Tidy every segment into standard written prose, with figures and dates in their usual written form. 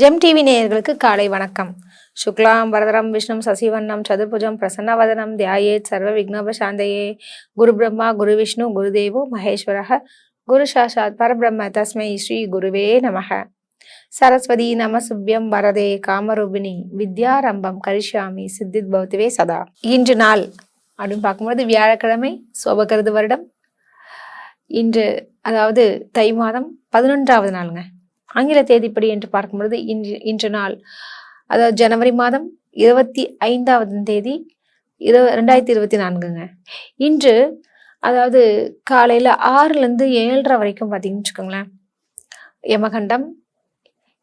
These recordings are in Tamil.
ஜெம் டிவி நேயர்களுக்கு காலை வணக்கம். சுக்லாம் வரதரம் விஷ்ணு சசிவண்ணம் சதுர்புஜம் பிரசன்னவதனம் தியாயேத் சர்வ விக்னோபசாந்தயே. குரு பிரம்மா குரு விஷ்ணு குருதேவோ மகேஸ்வரः குரு சாட்சாத் பரபிரம்ம தஸ்மை ஸ்ரீ குருவே நமக. சரஸ்வதி நமசுப்யம் வரதே காமரூபிணி வித்யாரம்பம் கரிஷ்யாமி சித்தித் பௌத்திவே சதா. இன்று நாள் அப்படின்னு பார்க்கும்போது வியாழக்கிழமை, சோபகிருது வருடம். இன்று அதாவது தை மாதம் 11வது நாளுங்க. ஆங்கில தேதிப்படி என்று பார்க்கும்பொழுது இன்று நாள் அதாவது ஜனவரி மாதம் 25வது தேதி 2024ங்க. இன்று அதாவது காலையில் 6லேருந்து 7:30 வரைக்கும் பார்த்தீங்கன்னு வச்சுக்கோங்களேன் யமகண்டம்.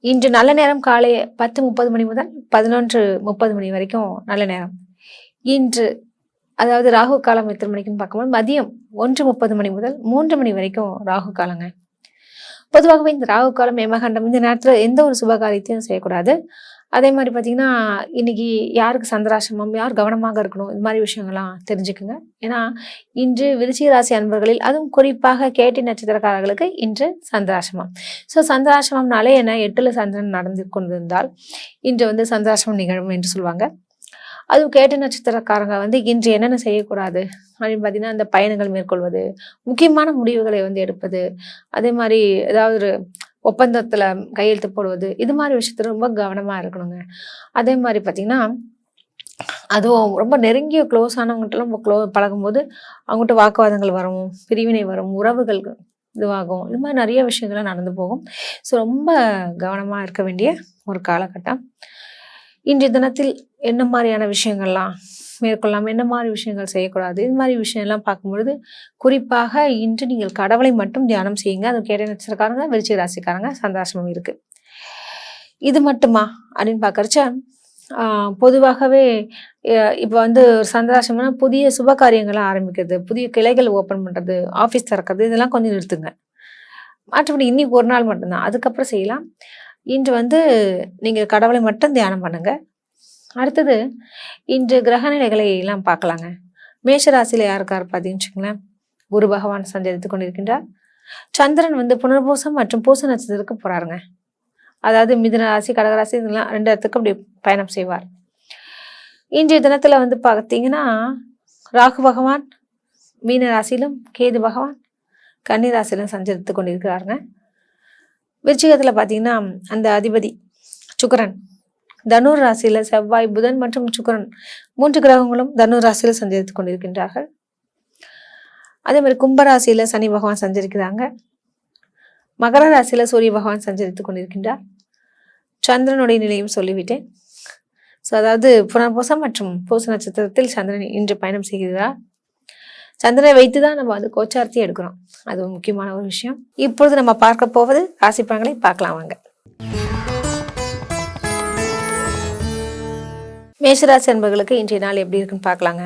இன்று நல்ல நேரம் காலை 10:30 மணி முதல் 11:30 மணி வரைக்கும் நல்ல நேரம். இன்று அதாவது ராகு காலம் எத்தனை மணிக்குன்னு பார்க்கும்போது மதியம் 1:30 மணி முதல் 3 மணி வரைக்கும் ராகு காலங்க. பொதுவாகவே இந்த ராகு காலம் யமகண்டம் இந்த நேரத்தில் எந்த ஒரு சுபகாரியத்தையும் செய்யக்கூடாது. அதே மாதிரி பார்த்தீங்கன்னா இன்னைக்கு யாருக்கு சந்திராசிரமம், யார் கவனமாக இருக்கணும், இது மாதிரி விஷயங்கள்லாம் தெரிஞ்சுக்குங்க. ஏன்னா இன்று விருச்சிக ராசி அன்பர்களில் அதுவும் குறிப்பாக கேட்டி நட்சத்திரக்காரர்களுக்கு இன்று சந்திராசிரமம். ஸோ சந்திராசிரமம்னாலே என்ன, 8ல் சந்திரன் நடந்து கொண்டிருந்தால் இன்று சந்திராசிரமம் நிகழும் என்று சொல்லுவாங்க. அதுவும் கேட்ட நட்சத்திரக்காரங்க இன்று என்னென்ன செய்யக்கூடாது அப்படின்னு பார்த்தீங்கன்னா, இந்த பயணங்கள் மேற்கொள்வது, முக்கியமான முடிவுகளை எடுப்பது, அதே மாதிரி ஏதாவது ஒரு ஒப்பந்தத்தில் கையெழுத்து போடுவது, இது மாதிரி விஷயத்துல ரொம்ப கவனமாக இருக்கணுங்க. அதே மாதிரி பார்த்தீங்கன்னா அதுவும் ரொம்ப நெருங்கிய க்ளோஸ் ஆனவங்ககிட்டலாம் பழகும்போது அவங்ககிட்ட வாக்குவாதங்கள் வரும், பிரிவினை வரும், உறவுகள் இதுவாகும், இது மாதிரி நிறைய விஷயங்கள்லாம் நடந்து போகும். ஸோ ரொம்ப கவனமாக இருக்க வேண்டிய ஒரு காலகட்டம். இன்றைய தினத்தில் என்ன மாதிரியான விஷயங்கள்லாம் மேற்கொள்ளலாம், என்ன மாதிரி விஷயங்கள் செய்யக்கூடாது, இது மாதிரி விஷயம்லாம் பார்க்கும்பொழுது குறிப்பாக இன்று நீங்கள் கடவுளை மட்டும் தியானம் செய்யுங்க. அது கேட்ட நட்சத்திரக்காரங்க, விருச்சிக ராசிக்காரங்க சந்திராசிரமம் இருக்கு. இது மட்டுமா அப்படின்னு பார்க்கறச்ச பொதுவாகவே இப்போ சந்திராசிரமம்னா புதிய சுப காரியங்கள்லாம் ஆரம்பிக்கிறது, புதிய கிளைகள் ஓப்பன் பண்ணுறது, ஆஃபீஸ் திறக்கிறது, இதெல்லாம் கொஞ்சம் நிறுத்துங்க. மற்றபடி இன்னைக்கு ஒரு நாள் மட்டும்தான், அதுக்கப்புறம் செய்யலாம். இன்று நீங்கள் கடவுளை மட்டும் தியானம் பண்ணுங்க. அடுத்தது இன்று கிரக நிலைகளை எல்லாம் பார்க்கலாங்க. மேஷராசியில் யாருக்காரு பார்த்தீங்கன்னு வச்சுக்கோங்களேன், குரு பகவான் சஞ்சரித்து கொண்டிருக்கின்றார். சந்திரன் புனர்பூசம் மற்றும் பூச நட்சத்திரத்துக்கு போறாருங்க. அதாவது மிதுன ராசி, கடகராசி இதெல்லாம் 2 இடத்துக்கு அப்படி பயணம் செய்வார். இன்றைய தினத்துல பார்த்தீங்கன்னா ராகு பகவான் மீன ராசியிலும், கேது பகவான் கன்னி ராசியிலும் சஞ்சரித்து கொண்டிருக்கிறாருங்க. விருச்சிகத்தில் பார்த்தீங்கன்னா அந்த அதிபதி சுக்கிரன் தனுர் ராசியில, செவ்வாய், புதன் மற்றும் சுக்கிரன் 3 கிரகங்களும் தனுர் ராசியில சஞ்சரித்து கொண்டிருக்கின்றார்கள். அதே மாதிரி கும்பராசியில சனி பகவான் சஞ்சரிக்கிறாங்க. மகர ராசியில சூரிய பகவான் சஞ்சரித்து கொண்டிருக்கின்றார். சந்திரனுடைய நிலையும் சொல்லிவிட்டேன். ஸோ அதாவது புனர்பூசம் மற்றும் பூச நட்சத்திரத்தில் சந்திரன் இன்று பயணம் செய்கிறார். சந்திரனை வைத்துதான் நம்ம கோச்சார்த்தி எடுக்கிறோம். அது ஒரு முக்கியமான ஒரு விஷயம். இப்பொழுது நம்ம பார்க்க போவது ராசி பலன்களை பார்க்கலாம் வாங்க. மேஷராசி அன்பர்களுக்கு இன்றைய நாள் எப்படி இருக்குன்னு பார்க்கலாங்க.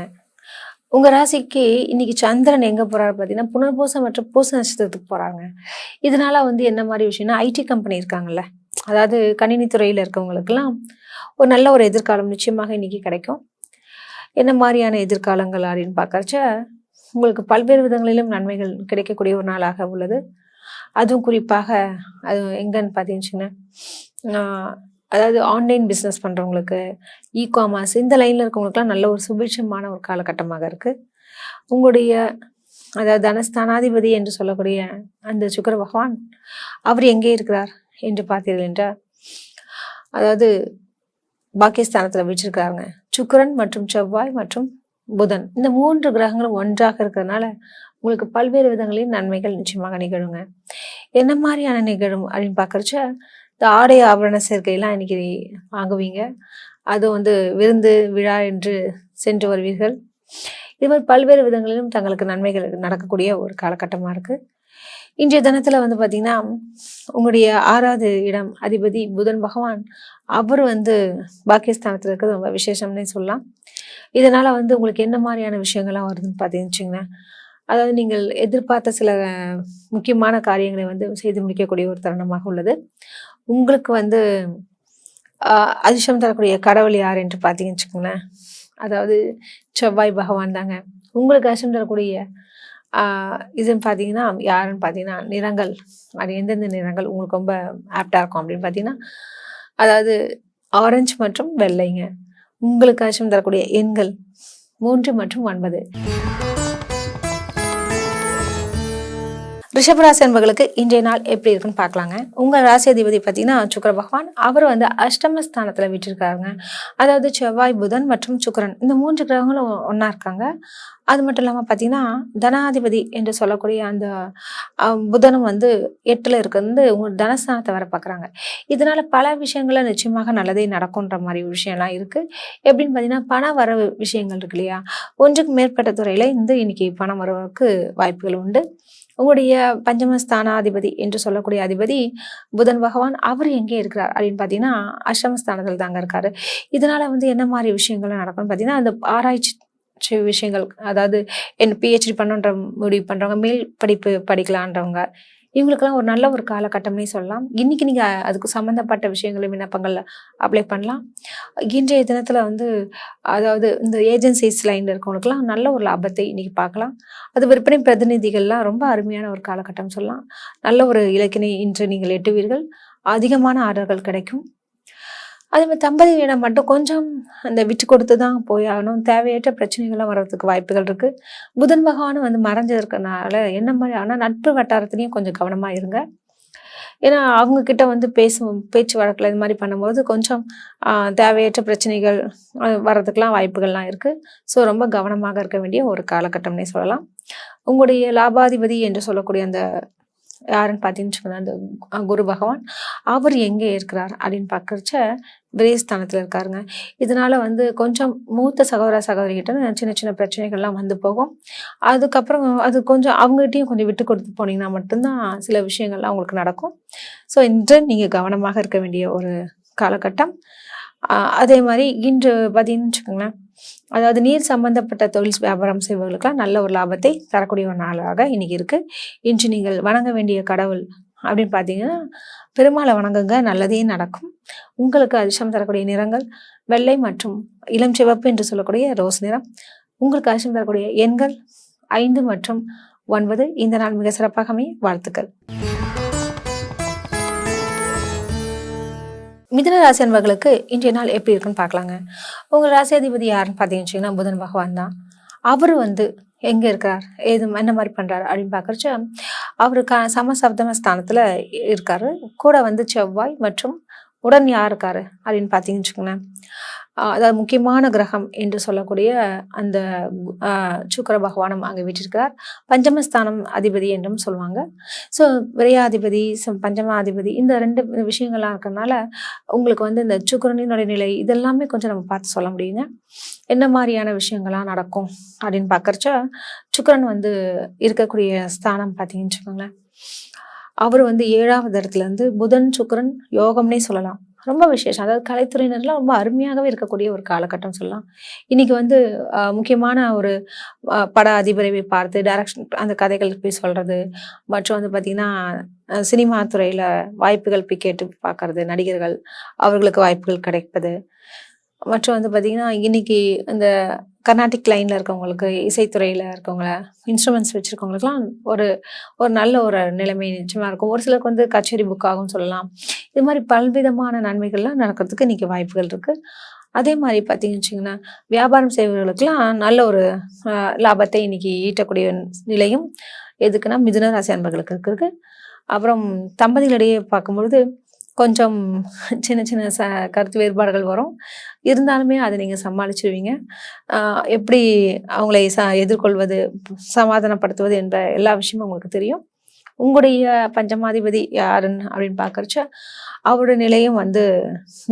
உங்க ராசிக்கு இன்னைக்கு சந்திரன் எங்க போறாரு பார்த்தீங்கன்னா புனர்பூசம் மற்றும் பூச நட்சத்திரத்துக்கு போறாங்க. இதனால என்ன மாதிரி விஷயம்னா, ஐடி கம்பெனி இருக்காங்கல்ல, அதாவது கணினி துறையில இருக்கவங்களுக்கெல்லாம் ஒரு நல்ல ஒரு எதிர்காலம் நிச்சயமாக இன்னைக்கு கிடைக்கும். என்ன மாதிரியான எதிர்காலங்கள் அப்படின்னு பார்க்கறச்ச உங்களுக்கு பல்வேறு விதங்களிலும் நன்மைகள் கிடைக்கக்கூடிய ஒரு நாளாக உள்ளது. அதுவும் குறிப்பாக அது எங்கன்னு பார்த்தீங்கன்னா, அதாவது ஆன்லைன் பிஸ்னஸ் பண்ணுறவங்களுக்கு, இ-காமர்ஸ் இந்த லைனில் இருக்கவங்களுக்குலாம் நல்ல ஒரு சுபிட்சமான ஒரு காலகட்டமாக இருக்குது. உங்களுடைய அதாவது தனஸ்தானாதிபதி என்று சொல்லக்கூடிய அந்த சுக்கிர பகவான் அவர் எங்கே இருக்கிறார் என்று பார்த்தீர்கள் என்றால், அதாவது பாக்கியஸ்தானத்தில் வச்சிருக்கிறாருங்க. சுக்கிரன் மற்றும் செவ்வாய் மற்றும் புதன் இந்த 3 கிரகங்களும் ஒன்றாக இருக்கிறதுனால உங்களுக்கு பல்வேறு விதங்களில் நன்மைகள் நிச்சயமாக நிகழுங்க. என்ன மாதிரியான நிகழும் அப்படின்னு பார்க்கறச்ச, இந்த ஆடை ஆபரண சேர்க்கையெல்லாம் இன்னைக்கு வாங்குவீங்க. அது விருந்து விழா என்று சென்று வருவீர்கள். இது மாதிரி பல்வேறு விதங்களிலும் தங்களுக்கு நன்மைகள் நடக்கக்கூடிய ஒரு காலகட்டமாக இருக்கு. இன்றைய தினத்துல பார்த்தீங்கன்னா உங்களுடைய 6வது இடம் அதிபதி புதன் பகவான் அவர் பாக்கியஸ்தானத்தில் இருக்கிறது ரொம்ப விசேஷம்னே சொல்லலாம். இதனால உங்களுக்கு என்ன மாதிரியான விஷயங்கள்லாம் வருதுன்னு பார்த்தீங்கன்னு, அதாவது நீங்கள் எதிர்பார்த்த சில முக்கியமான காரியங்களை செய்து முடிக்கக்கூடிய ஒரு தருணமாக உள்ளது. உங்களுக்கு அதிர்ஷ்டம் தரக்கூடிய கடவுள் யார் என்று பார்த்தீங்கன்னு வச்சுக்கோங்களேன், அதாவது செவ்வாய் பகவான் தாங்க. உங்களுக்கு அதிர்ஷ்டம் தரக்கூடிய இதுன்னு பார்த்தீங்கன்னா யாருன்னு பார்த்தீங்கன்னா நிறங்கள், அது எந்தெந்த நிறங்கள் உங்களுக்கு ரொம்ப ஆப்டாக இருக்கும் அப்படின்னு பார்த்தீங்கன்னா, அதாவது ஆரஞ்சு மற்றும் வெள்ளைங்க. உங்களுக்கு அதிர்ஷ்டம் தரக்கூடிய எண்கள் 3 மற்றும் 9. ரிஷபராசி அன்பர்களுக்கு இன்றைய நாள் எப்படி இருக்குன்னு பார்க்கலாங்க. உங்கள் ராசி அதிபதி பார்த்தீங்கன்னா சுக்கிர பகவான். அவர் வந்து அஷ்டமஸ்தானத்தில் விட்டிருக்காருங்க. அதாவது செவ்வாய், புதன் மற்றும் சுக்கிரன் இந்த 3 கிரகங்களும் ஒன்றா இருக்காங்க. அது மட்டும் இல்லாமல் பார்த்தீங்கன்னா தனாதிபதி என்று சொல்லக்கூடிய அந்த புதனும் வந்து 8ல் இருக்கிறது உங்கள் தனஸ்தானத்தை வர பார்க்குறாங்க. இதனால பல விஷயங்கள நிச்சயமாக நல்லதே நடக்கும்ன்ற மாதிரி விஷயம்லாம் இருக்குது. எப்படின்னு பார்த்தீங்கன்னா பண வரவு விஷயங்கள் இருக்கு இல்லையா, ஒன்றுக்கு மேற்பட்ட துறையில் இன்னைக்கு பணம் வரவுக்கு வாய்ப்புகள் உண்டு. உங்களுடைய பஞ்சமஸ்தானாதிபதி என்று சொல்லக்கூடிய அதிபதி புதன் பகவான் அவர் எங்கே இருக்கிறார் அப்படின்னு பார்த்தீங்கன்னா அஷ்டமஸ்தானத்தில் தாங்க இருக்காரு. இதனால வந்து என்ன மாதிரி விஷயங்கள்லாம் நடக்கும்னு பார்த்தீங்கன்னா அந்த ஆராய்ச்சி விஷயங்கள், அதாவது PhD பண்ணுன்ற முடிவு பண்ணுறவங்க, மேல் படிப்பு படிக்கலான்றவங்க, இவங்களுக்கெல்லாம் ஒரு நல்ல ஒரு காலகட்டம்னே சொல்லலாம். இன்னைக்கு நீங்கள் அதுக்கு சம்மந்தப்பட்ட விஷயங்களை விண்ணப்பங்கள் அப்ளை பண்ணலாம். இன்றைய தினத்தில் வந்து அதாவது இந்த ஏஜென்சிஸ் லைனில் இருக்கவங்களுக்குலாம் நல்ல ஒரு லாபத்தை இன்னைக்கு பார்க்கலாம். அது விற்பனை பிரதிநிதிகள்லாம் ரொம்ப அருமையான ஒரு காலகட்டம் சொல்லலாம். நல்ல ஒரு இலக்கினை இன்று நீங்கள் எட்டுவீர்கள். அதிகமான ஆர்டர்கள் கிடைக்கும். அதே மாதிரி தம்பதியிடம் மட்டும் கொஞ்சம் அந்த விட்டு கொடுத்து தான் போய் ஆகணும். தேவையற்ற பிரச்சனைகள்லாம் வர்றதுக்கு வாய்ப்புகள் இருக்கு. புதன் பகவானும் வந்து மறைஞ்சிருக்கனால என்ன மாதிரி ஆனால் நட்பு வட்டாரத்துலையும் கொஞ்சம் கவனமா இருங்க. ஏன்னா அவங்க கிட்ட வந்து பேச்சு வழக்கில் இது மாதிரி பண்ணும்போது கொஞ்சம் தேவையற்ற பிரச்சனைகள் வர்றதுக்கெல்லாம் வாய்ப்புகள்லாம் இருக்கு. ஸோ ரொம்ப கவனமாக இருக்க வேண்டிய ஒரு காலகட்டம்னே சொல்லலாம். உங்களுடைய லாபாதிபதி என்று சொல்லக்கூடிய அந்த யாருன்னு பார்த்தீங்கன்னு அந்த குரு பகவான் அவர் எங்கே இருக்கிறார் அப்படின்னு பார்க்கறச்ச விரயஸ்தானத்தில் இருக்காருங்க. இதனால வந்து கொஞ்சம் மூத்த சகோதர சகோதரிகிட்ட சின்ன சின்ன பிரச்சனைகள்லாம் வந்து போகும். அதுக்கப்புறம் அது கொஞ்சம் அவங்ககிட்டையும் கொஞ்சம் விட்டு கொடுத்து போனீங்கன்னா மட்டும்தான் சில விஷயங்கள்லாம் உங்களுக்கு நடக்கும். ஸோ இன்று நீங்கள் கவனமாக இருக்க வேண்டிய ஒரு காலகட்டம். அதே மாதிரி இன்று பார்த்தீங்கன்னு வச்சுக்கோங்களேன், அதாவது நீர் சம்பந்தப்பட்ட தொழில் வியாபாரம் செய்பவர்களுக்கெல்லாம் நல்ல ஒரு லாபத்தை தரக்கூடிய ஒரு நாளாக இன்னைக்கு இருக்கு. இன்று நீங்கள் வணங்க வேண்டிய கடவுள் அப்படின்னு பார்த்தீங்கன்னா பெருமாளை வணங்குங்க, நல்லதே நடக்கும். உங்களுக்கு அதிர்ஷ்டம் தரக்கூடிய நிறங்கள் வெள்ளை மற்றும் இளம் சிவப்பு என்று சொல்லக்கூடிய ரோஸ் நிறம். உங்களுக்கு அதிர்ஷ்டம் தரக்கூடிய எண்கள் 5 மற்றும் 9. இந்த நாள் மிக சிறப்பாக அமைய வாழ்த்துக்கள். மிதுன ராசி அன்பர்களுக்கு இன்றைய நாள் எப்படி இருக்குன்னு பார்க்கலாங்க. உங்கள் ராசி அதிபதி யாருன்னு பார்த்தீங்கன்னா புதன் பகவான் தான். அவர் வந்து எங்கே இருக்கிறார், என்ன மாதிரி பண்ணுறாரு அப்படின்னு பார்க்குறச்ச அவருக்கு சமசப்தம ஸ்தானத்தில் இருக்காரு. கூட வந்து செவ்வாய் மற்றும் உடன் யார் இருக்காரு அப்படின்னு பார்த்தீங்கன்னு வச்சுக்கோங்களேன், அதாவது முக்கியமான கிரகம் என்று சொல்லக்கூடிய அந்த சுக்கிர பகவானும் அங்கே வீட்டிருக்கிறார். பஞ்சமஸ்தானம் அதிபதி என்றும் சொல்லுவாங்க. ஸோ விரையாதிபதி பஞ்சமாதிபதி இந்த 2 விஷயங்கள்லாம் இருக்கிறதுனால உங்களுக்கு வந்து இந்த சுக்கிரனினுடைய நிலை இதெல்லாமே கொஞ்சம் நம்ம பார்த்து சொல்ல முடியுங்க. என்ன மாதிரியான விஷயங்கள்லாம் நடக்கும் அப்படின்னு பார்க்கறச்ச சுக்கிரன் வந்து இருக்கக்கூடிய ஸ்தானம் பார்த்தீங்கன்னு வச்சுக்கோங்களேன், அவர் வந்து 7வது இடத்துல இருந்து புதன் சுக்கிரன் யோகம்னே சொல்லலாம். ரொம்ப விசேஷம். அதாவது கலைத்துறையினர்லாம் ரொம்ப அருமையாகவே இருக்கக்கூடிய ஒரு காலகட்டம் சொல்லலாம். இன்னைக்கு வந்து முக்கியமான ஒரு பட அதிபரை பார்த்து டைரக்ஷன் அந்த கதைகள் போய் சொல்றது, மற்றும் வந்து பார்த்தீங்கன்னா சினிமா துறையில் வாய்ப்புகள் போய் கேட்டு பார்க்கறது, நடிகர்கள் அவர்களுக்கு வாய்ப்புகள் கிடைப்பது, மற்றும் வந்து பார்த்தீங்கன்னா இன்னைக்கு இந்த கர்நாடிக் லைனில் இருக்கவங்களுக்கு, இசைத்துறையில் இருக்கவங்கள, இன்ஸ்ட்ருமெண்ட்ஸ் வச்சுருக்கவங்களுக்குலாம் ஒரு ஒரு நல்ல ஒரு நிலைமை நிச்சயமாக இருக்கும். ஒரு சிலருக்கு வந்து கச்சேரி புக் ஆகும்னு சொல்லலாம். இது மாதிரி பல்விதமான நன்மைகள்லாம் நடக்கிறதுக்கு இன்றைக்கி வாய்ப்புகள் இருக்குது. அதே மாதிரி பார்த்தீங்கன்னு வச்சிங்கன்னா வியாபாரம் செய்பவர்களுக்கெல்லாம் நல்ல ஒரு லாபத்தை இன்னைக்கு ஈட்டக்கூடிய நிலையும் எதுக்குன்னா மிதுன ராசி அன்பர்களுக்கு இருக்குது. அப்புறம் தம்பதிகளிடையே பார்க்கும்பொழுது கொஞ்சம் சின்ன சின்ன கருத்து வேறுபாடுகள் வரும். இருந்தாலுமே அதை நீங்கள் சமாளிச்சிருவீங்க. எப்படி அவங்களை எதிர்கொள்வது, சமாதானப்படுத்துவது என்ற எல்லா விஷயமும் உங்களுக்கு தெரியும். உங்களுடைய பஞ்சமாதிபதி யாருன்னு அப்படின்னு பார்க்கறச்ச அவருடைய நிலையும் வந்து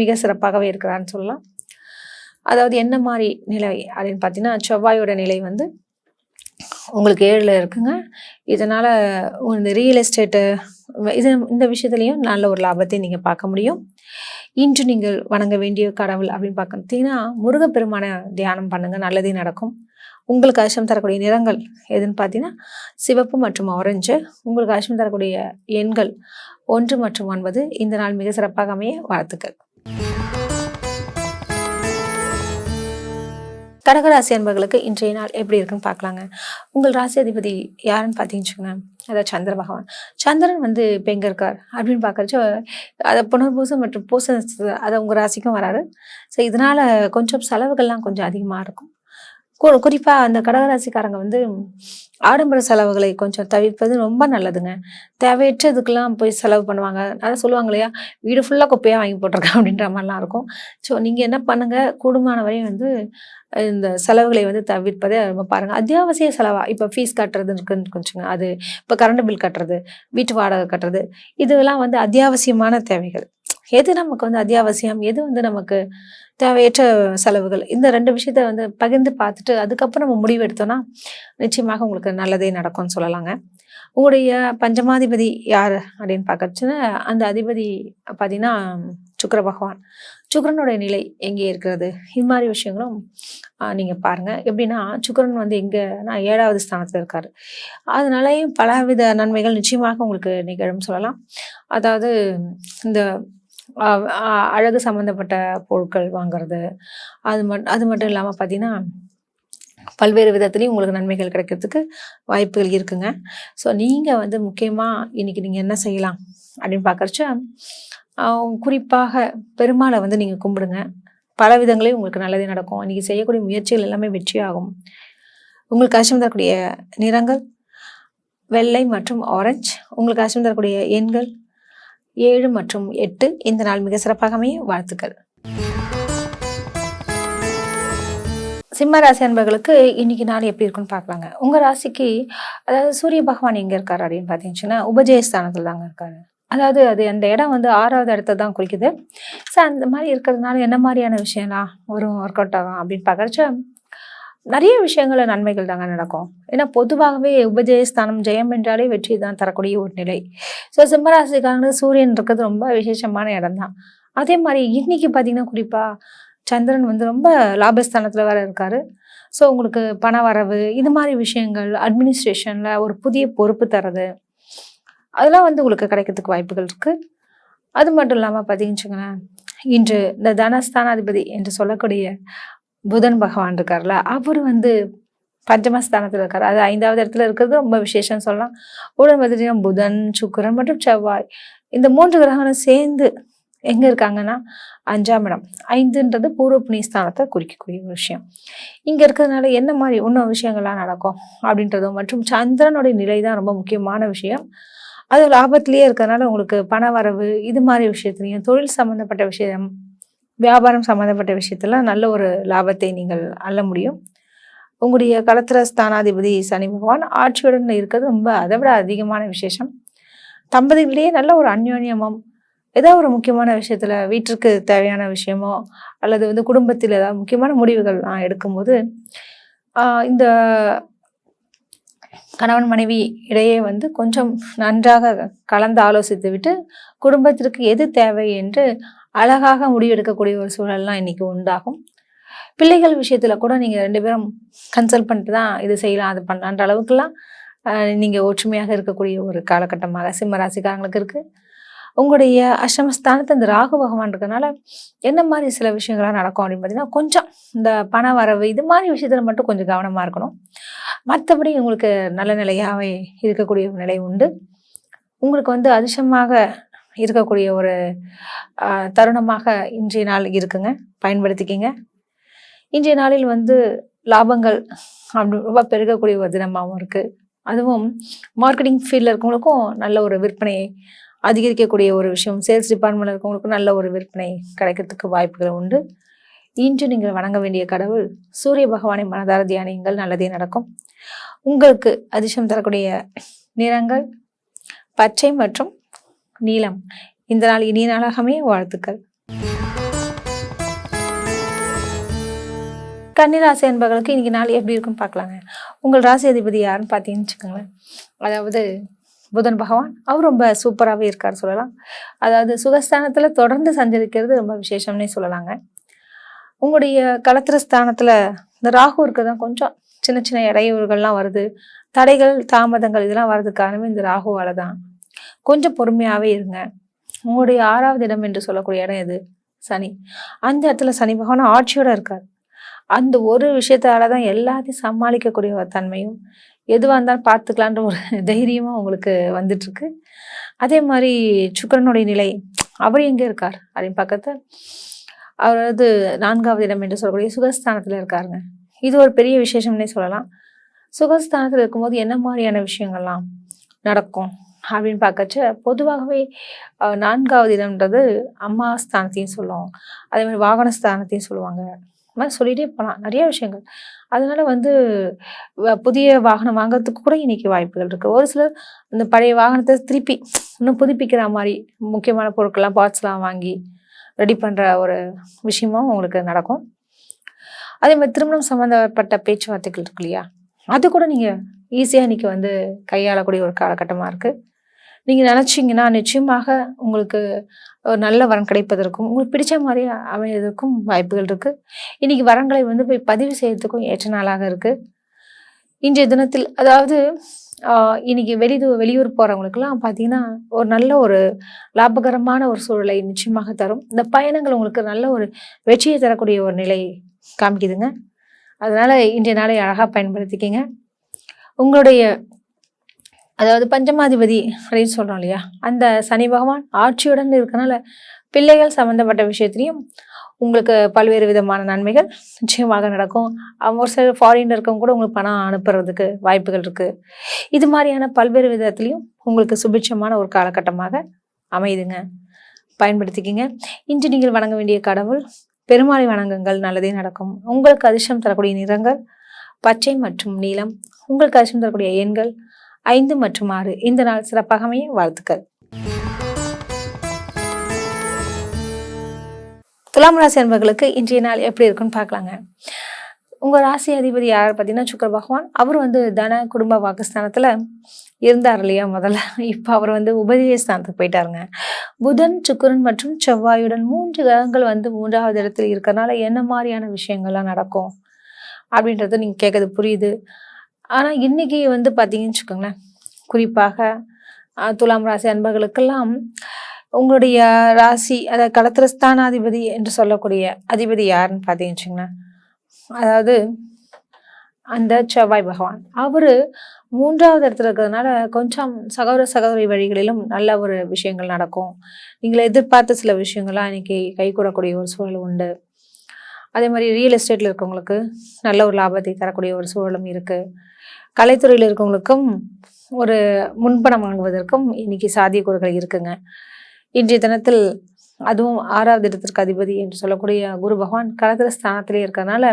மிக சிறப்பாகவே இருக்கிறான்னு சொல்லலாம். அதாவது என்ன மாதிரி நிலை அப்படின்னு பார்த்தீங்கன்னா செவ்வாயோட நிலை வந்து உங்களுக்கு 7ல் இருக்குங்க. இதனால் இந்த ரியல் எஸ்டேட்டு இந்த விஷயத்துலையும் நல்ல ஒரு லாபத்தை நீங்கள் பார்க்க முடியும். இன்று நீங்கள் வணங்க வேண்டிய கடவுள் அப்படின்னு பார்த்தீங்கன்னா முருகப்பெருமான தியானம் பண்ணுங்க, நல்லதே நடக்கும். உங்களுக்கு அதிர்ஷ்டம் தரக்கூடிய நிறங்கள் எதுன்னு பார்த்தீங்கன்னா சிவப்பு மற்றும் ஆரஞ்சு. உங்களுக்கு அதிர்ஷ்டம் தரக்கூடிய எண்கள் 1 மற்றும் 9. இந்த நாள் மிக சிறப்பாக அமைய வாழ்த்துக்கள். கடகராசி அன்பர்களுக்கு இன்றைய நாள் எப்படி இருக்குன்னு பார்க்கலாங்க. உங்கள் ராசி அதிபதி யாருன்னு பார்த்தீங்கன்னு அதாவது சந்திர பகவான். சந்திரன் வந்து இப்ப எங்க இருக்கார் அப்படின்னு பார்க்கறச்ச, அத புனர்பூசம் மற்றும் பூச அது உங்க ராசிக்கும் வராரு. ஸோ இதனால கொஞ்சம் செலவுகள்லாம் கொஞ்சம் அதிகமா இருக்கும். குறிப்பா அந்த கடகராசிக்காரங்க வந்து ஆடம்பர செலவுகளை கொஞ்சம் தவிர்ப்பது ரொம்ப நல்லதுங்க. தேவையற்றதுக்கெல்லாம் போய் செலவு பண்ணுவாங்க. அதான் சொல்லுவாங்க இல்லையா, வீடு ஃபுல்லா குப்பையா வாங்கி போட்டுருக்கேன் அப்படின்ற மாதிரிலாம் இருக்கும். ஸோ நீங்க என்ன பண்ணுங்க, கூடுமான வரையும் வந்து இந்த செலவுகளை வந்து தவிர்ப்பதை ரொம்ப பாருங்க. அத்தியாவசிய செலவா இப்போ ஃபீஸ் கட்டுறது இருக்குன்னு கொஞ்சங்க, அது இப்போ கரண்ட் பில் கட்டுறது, வீட்டு வாடகை கட்டுறது, இதெல்லாம் வந்து அத்தியாவசியமான தேவைகள். எது நமக்கு வந்து அத்தியாவசியம், எது வந்து நமக்கு தேவையற்ற செலவுகள், இந்த 2 விஷயத்த வந்து பகிர்ந்து பார்த்துட்டு அதுக்கப்புறம் நம்ம முடிவு எடுத்தோம்னா நிச்சயமாக உங்களுக்கு நல்லதே நடக்கும்னு சொல்லலாங்க. உங்களுடைய பஞ்சமாதிபதி யாரு அப்படின்னு பார்க்கறச்சுன்னா, அந்த அதிபதி பார்த்தீங்கன்னா சுக்கிர பகவான். சுக்கிரனுடைய நிலை எங்கே இருக்கிறது, இது மாதிரி விஷயங்களும் நீங்க பாருங்க. எப்படின்னா சுக்கிரன் வந்து எங்கன்னா 7வது ஸ்தானத்துல இருக்காரு. அதனாலயும் பலவித நன்மைகள் நிச்சயமாக உங்களுக்கு நிகழும் சொல்லலாம். அதாவது இந்த அ அ அழகு சம்மந்தப்பட்ட பொருட்கள் வாங்குறது, அது மட்டும் இல்லாம பார்த்தீங்கன்னா, பல்வேறு விதத்துலயும் உங்களுக்கு நன்மைகள் கிடைக்கிறதுக்கு வாய்ப்புகள் இருக்குங்க. ஸோ நீங்க வந்து முக்கியமா இன்னைக்கு நீங்க என்ன செய்யலாம் அப்படின்னு பார்க்கறச்ச, அ குறிப்பாக பெருமாளை வந்து நீங்க கும்பிடுங்க. பல விதங்களையும் உங்களுக்கு நல்லதே நடக்கும். இன்னைக்கு செய்யக்கூடிய முயற்சிகள் எல்லாமே வெற்றியாகும். உங்களுக்கு அதிர்ஷ்டம் தரக்கூடிய நிறங்கள் வெள்ளை மற்றும் ஆரஞ்சு. உங்களுக்கு அதிர்ஷ்டம் தரக்கூடிய எண்கள் 7 மற்றும் 8. இந்த நாள் மிக சிறப்பாக அமைய வாழ்த்துக்கள். சிம்ம ராசி அன்பர்களுக்கு இன்னைக்கு நாள் எப்படி இருக்குன்னு பார்க்கலாங்க. உங்க ராசிக்கு அதாவது சூரிய பகவான் எங்க இருக்காரு அப்படின்னு பார்த்தீங்கன்னா, உபஜயஸ்தானத்துல தாங்க இருக்காரு. அதாவது அது அந்த இடம் வந்து 6வது இடத்த தான் குறிக்குது. ஸோ அந்த மாதிரி இருக்கிறதுனால என்ன மாதிரியான விஷயம்லாம் வரும், ஒர்க் அவுட் ஆகும் அப்படின்னு பார்க்கறச்ச, நிறைய விஷயங்கள நன்மைகள் தாங்க நடக்கும். ஏன்னா பொதுவாகவே உபஜயஸ்தானம் ஜெயம் என்றாலே வெற்றி தான் தரக்கூடிய ஒரு நிலை. ஸோ சிம்மராசிக்காரங்களுக்கு சூரியன் இருக்கிறது ரொம்ப விசேஷமான இடம் தான். அதே மாதிரி இன்னைக்கு பார்த்தீங்கன்னா குறிப்பா சந்திரன் வந்து ரொம்ப லாபஸ்தானத்துல வேற இருக்காரு. ஸோ உங்களுக்கு பண வரவு, இது மாதிரி விஷயங்கள், அட்மினிஸ்ட்ரேஷன்ல ஒரு புதிய பொறுப்பு தர்றது, அதெல்லாம் வந்து உங்களுக்கு கிடைக்கிறதுக்கு வாய்ப்புகள் இருக்கு. அது மட்டும் இல்லாமல் பார்த்தீங்கன்னு இன்று இந்த தனஸ்தானாதிபதி என்று சொல்லக்கூடிய புதன் பகவான் இருக்கார்ல, அவர் வந்து பஞ்சமஸ்தானத்தில் இருக்காரு. அது 5வது இடத்துல இருக்கிறது ரொம்ப விசேஷம் சொல்லலாம். உடன் பார்த்தீங்கன்னா புதன், சுக்கிரன் மற்றும் செவ்வாய், இந்த 3 கிரகங்களும் சேர்ந்து எங்க இருக்காங்கன்னா 5ஆம் இடம். 5ன்றது பூர்வ புண்ணிய ஸ்தானத்தை குறிக்கக்கூடிய ஒரு விஷயம். இங்க இருக்கிறதுனால என்ன மாதிரி இன்னும் விஷயங்கள்லாம் நடக்கும் அப்படின்றதும், மற்றும் சந்திரனுடைய நிலை தான் ரொம்ப முக்கியமான விஷயம். அது லாபத்திலேயே இருக்கிறதுனால உங்களுக்கு பண வரவு, இது மாதிரி விஷயத்துலையும், தொழில் சம்பந்தப்பட்ட விஷயம், வியாபாரம் சம்பந்தப்பட்ட விஷயத்துல நல்ல ஒரு லாபத்தை நீங்கள் அள்ள முடியும். உங்களுடைய களத்திர ஸ்தானாதிபதி சனி பகவான் ஆட்சியுடன் இருக்கிறது ரொம்ப அதை விட அதிகமான விசேஷம். தம்பதிகளிடையே நல்ல ஒரு அந்யோன்யமும், ஏதாவது ஒரு முக்கியமான விஷயத்துல வீட்டிற்கு தேவையான விஷயமோ அல்லது வந்து குடும்பத்தில் ஏதாவது முக்கியமான முடிவுகள் எடுக்கும்போது இந்த கணவன் மனைவி இடையே வந்து கொஞ்சம் நன்றாக கலந்து ஆலோசித்து விட்டு குடும்பத்திற்கு எது தேவை என்று அழகாக முடிவெடுக்கக்கூடிய ஒரு சூழல்லாம் இன்னைக்கு உண்டாகும். பிள்ளைகள் விஷயத்துல கூட நீங்க 2 பேரும் கன்சல்ட் பண்ணிட்டு தான் இது செய்யலாம், அது பண்ணலான்ற அளவுக்குலாம் நீங்க ஒற்றுமையாக இருக்கக்கூடிய ஒரு காலகட்டமாக சிம்ம ராசிக்காரங்களுக்கு இருக்கு. உங்களுடைய அஷ்டமஸ்தானத்து இந்த ராகு பகவான் இருக்கனால என்ன மாதிரி சில விஷயங்கள்லாம் நடக்கும் அப்படின்னு பார்த்தீங்கன்னா, கொஞ்சம் இந்த பண வரவு இது மாதிரி விஷயத்துல மட்டும் கொஞ்சம் கவனமா இருக்கணும். மற்றபடி உங்களுக்கு நல்ல நிலையாவே இருக்கக்கூடிய ஒரு நிலை உண்டு. உங்களுக்கு வந்து அதிர்ஷ்டமாக இருக்கக்கூடிய ஒரு தருணமாக இன்றைய நாள் இருக்குங்க, பயன்படுத்திக்கிங்க. இன்றைய நாளில் வந்து லாபங்கள் அப்படி ரொம்ப பெருகக்கூடிய ஒரு தினமாகவும் இருக்குது. அதுவும் மார்க்கெட்டிங் ஃபீல்டில் இருக்கவங்களுக்கும் நல்ல ஒரு விற்பனை அதிகரிக்கக்கூடிய ஒரு விஷயம், சேல்ஸ் டிபார்ட்மெண்ட்டில் இருக்கவங்களுக்கும் நல்ல ஒரு விற்பனை கிடைக்கிறதுக்கு வாய்ப்புகள் உண்டு. இன்று நீங்கள் வணங்க வேண்டிய கடவுள் சூரிய பகவானை மனதார தியானியுங்கள், நல்லதே நடக்கும். உங்களுக்கு அதிர்ஷ்டம் தரக்கூடிய நிறங்கள் பச்சை மற்றும் நீலம். இந்த நாள் இனிய நாளாகவே வாழ்த்துக்கள். கன்னிராசி அன்பர்களுக்கு இன்னைக்கு நாள் எப்படி இருக்குன்னு பார்க்கலாங்க. உங்கள் ராசி அதிபதி யாருன்னு பார்த்தீங்கன்னு வச்சுக்கோங்களேன், அதாவது புதன் பகவான். அவர் ரொம்ப சூப்பராகவே இருக்கார் சொல்லலாம். அதாவது சுகஸ்தானத்துல தொடர்ந்து சஞ்சரிக்கிறது ரொம்ப விசேஷம்னே சொல்லலாங்க. உங்களுடைய களத்திர ஸ்தானத்துல இந்த ராகு இருக்கிறதான் கொஞ்சம் சின்ன சின்ன இடையூறுகள்லாம் வருது, தடைகள் தாமதங்கள் இதெல்லாம் வர்றதுக்கு காரணமே இந்த ராகுவால தான். கொஞ்சம் பொறுமையாவே இருங்க. உங்களுடைய 6வது இடம் என்று சொல்லக்கூடிய இடம் எது? சனி. அந்த இடத்துல சனி பகவான் ஆட்சியோட இருக்கார். அந்த ஒரு விஷயத்தால தான் எல்லாத்தையும் சமாளிக்கக்கூடிய ஒரு தன்மையும், எதுவாக இருந்தாலும் பார்த்துக்கலான்ற ஒரு தைரியமாக உங்களுக்கு வந்துட்டுருக்கு. அதே மாதிரி சுக்கிரனுடைய நிலை, அவர் எங்கே இருக்கார் அப்படின்னு பார்க்கறது, அவர் வந்து 4வது இடம் என்று சொல்லக்கூடிய சுகஸ்தானத்தில் இருக்காருங்க. இது ஒரு பெரிய விசேஷம்னே சொல்லலாம். சுகஸ்தானத்தில் இருக்கும்போது என்ன மாதிரியான விஷயங்கள்லாம் நடக்கும் அப்படின்னு பார்க்கச்ச, பொதுவாகவே 4வது இடம்ன்றது அம்மா ஸ்தானத்தையும் சொல்லுவோம், அதே மாதிரி வாகன ஸ்தானத்தையும் சொல்லுவாங்க. இந்த மாதிரி சொல்லிகிட்டே போகலாம் நிறைய விஷயங்கள். அதனால வந்து புதிய வாகனம் வாங்குறதுக்கு கூட இன்னைக்கு வாய்ப்புகள் இருக்குது. ஒரு சிலர் அந்த பழைய வாகனத்தை திருப்பி இன்னும் புதுப்பிக்கிற மாதிரி முக்கியமான பொருட்கள்லாம் பார்ட்ஸ்லாம் வாங்கி ரெடி பண்ணுற ஒரு விஷயமும் உங்களுக்கு நடக்கும். அதே மாதிரி திருமணம் சம்மந்தப்பட்ட பேச்சுவார்த்தைகள் இருக்கு இல்லையா, அது கூட நீங்கள் ஈஸியாக இன்றைக்கி வந்து கையாளக்கூடிய ஒரு காலகட்டமாக இருக்குது. நீங்கள் நினச்சிங்கன்னா நிச்சயமாக உங்களுக்கு ஒரு நல்ல வரன் கிடைப்பதற்கும் உங்களுக்கு பிடிச்ச மாதிரி அமைவதற்கும் வாய்ப்புகள் இருக்குது. இன்றைக்கி வரன்களை வந்து போய் பதிவு செய்யறதுக்கும் ஏற்ற நாளாக இருக்குது. இன்றைய தினத்தில் அதாவது இன்னைக்கு வெளியூர் போகிறவங்களுக்கெல்லாம் பார்த்தீங்கன்னா ஒரு நல்ல ஒரு லாபகரமான ஒரு சூழலை நிச்சயமாக தரும். இந்த பயணங்கள் உங்களுக்கு நல்ல ஒரு வெற்றியை தரக்கூடிய ஒரு நிலை காமிக்குதுங்க. அதனால் இன்றைய நாளை அழகாக பயன்படுத்திக்கிங்க. உங்களுடைய அதாவது பஞ்சமாதிபதி அப்படின்னு சொல்கிறோம் இல்லையா, அந்த சனி பகவான் ஆட்சியுடன் இருக்கனால பிள்ளைகள் சம்மந்தப்பட்ட விஷயத்துலையும் உங்களுக்கு பல்வேறு விதமான நன்மைகள் நிச்சயமாக நடக்கும். ஒரு சில ஃபாரின்ல இருக்கவங்க கூட உங்களுக்கு பணம் அனுப்புறதுக்கு வாய்ப்புகள் இருக்குது. இது மாதிரியான பல்வேறு விதத்துலையும் உங்களுக்கு சுபிட்சமான ஒரு காலகட்டமாக அமையுதுங்க. பயன்படுத்திக்கிங்க. இன்று நீங்கள் வணங்க வேண்டிய கடவுள் பெருமாளை வணங்குங்கள், நல்லதே நடக்கும். உங்களுக்கு அதிர்ஷ்டம் தரக்கூடிய நிறங்கள் பச்சை மற்றும் நீலம். உங்களுக்கு அதிர்ஷ்டம் தரக்கூடிய எண்கள் 5 மற்றும் 6. இந்த நாள் சிறப்பாக அமைய வாழ்த்துக்கள். துலாம் ராசி அன்பர்களுக்கு இன்றைய நாள் எப்படி இருக்குன்னு பார்க்கலாங்க. உங்கள் ராசி அதிபதி யார் பார்த்தீங்கன்னா சுக்கிர பகவான். அவர் வந்து தன குடும்ப வாக்குஸ்தானத்தில் இருந்தார் இல்லையா முதல்ல, இப்போ அவர் வந்து உபதேச ஸ்தானத்துக்கு போயிட்டாருங்க. புதன் சுக்கிரன் மற்றும் செவ்வாயுடன் 3 கிரகங்கள் வந்து 3வது இடத்துல இருக்கிறதுனால என்ன மாதிரியான விஷயங்கள்லாம் நடக்கும் அப்படின்றது நீங்கள் கேட்கறது புரியுது. ஆனால் இன்னைக்கு வந்து பார்த்தீங்கன்னு வச்சுக்கோங்களேன், குறிப்பாக துலாம் ராசி அன்பர்களுக்கெல்லாம் உங்களுடைய ராசி அதாவது களத்திரஸ்தானாதிபதி என்று சொல்லக்கூடிய அதிபதி யாருன்னு பார்த்தீங்கன்னு வச்சுங்களேன், அதாவது அந்த செவ்வாய் பகவான். அவர் 3வது இடத்துல இருக்கிறதுனால கொஞ்சம் சகோதரி வழிகளிலும் நல்ல ஒரு விஷயங்கள் நடக்கும். நீங்கள் எதிர்பார்த்த சில விஷயங்கள்லாம் இன்னைக்கு கைகூடக்கூடிய ஒரு சூழல் உண்டு. அதே மாதிரி ரியல் எஸ்டேட்டில் இருக்கவங்களுக்கு நல்ல ஒரு லாபத்தை தரக்கூடிய ஒரு சூழலும் இருக்குது. கலைத்துறையில் இருக்கவங்களுக்கும் ஒரு முன்பணம் வாங்குவதற்கும் இன்னைக்கு சாத்தியக்கூறுகள் இருக்குங்க. இன்றைய தினத்தில் அதுவும் 6வது இடத்திற்கு அதிபதி என்று சொல்லக்கூடிய குரு பகவான் களத்திர ஸ்தானத்திலே இருக்கிறதுனால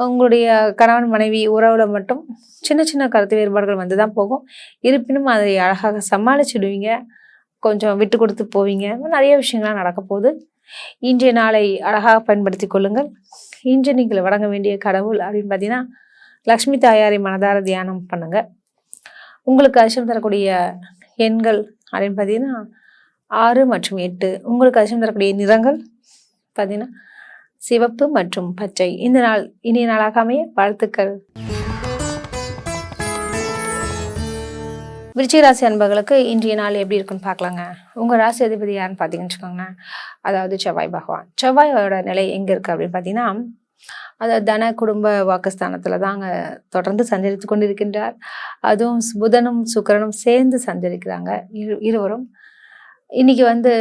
உங்களுடைய கணவன் மனைவி உறவுல மட்டும் சின்ன சின்ன கருத்து வேறுபாடுகள் வந்து தான் போகும். இருப்பினும் அதை அழகாக சமாளிச்சுடுவீங்க, கொஞ்சம் விட்டு கொடுத்து போவீங்க. நிறைய விஷயங்கள்லாம் நடக்க போகுது. இன்றைய நாளை அழகாக பயன்படுத்தி கொள்ளுங்கள். இன்று நீங்கள் வணங்க வேண்டிய கடவுள் அப்படின்னு பார்த்தீங்கன்னா லக்ஷ்மி தாயாரை மனதார தியானம் பண்ணுங்க. உங்களுக்கு அதிர்ஷ்டம் தரக்கூடிய எண்கள் அப்படின்னு பார்த்தீங்கன்னா 6 மற்றும் 8. உங்களுக்கு அதிர்ஷ்டம் தரக்கூடிய நிறங்கள் பார்த்தீங்கன்னா சிவப்பு மற்றும் பச்சை. இந்த நாள் இனிய நாளாக அமைய வாழ்த்துக்கள். விருச்சிக ராசி அன்பர்களுக்கு இன்றைய நாள் எப்படி இருக்குன்னு பார்க்கலாங்க. உங்கள் ராசி அதிபதி யாருன்னு பார்த்தீங்கன்னு வச்சுக்கோங்களேன், அதாவது செவ்வாய் பகவான். செவ்வாயோட நிலை எங்கே இருக்குது அப்படின்னு பார்த்தீங்கன்னா, அதாவது தன குடும்ப வாக்குஸ்தானத்தில் தாங்க தொடர்ந்து சஞ்சரித்து கொண்டு இருக்கின்றார். அதுவும் புதனும் சுக்கிரனும் சேர்ந்து சஞ்சரிக்கிறாங்க இருவரும். இன்னைக்கு வந்து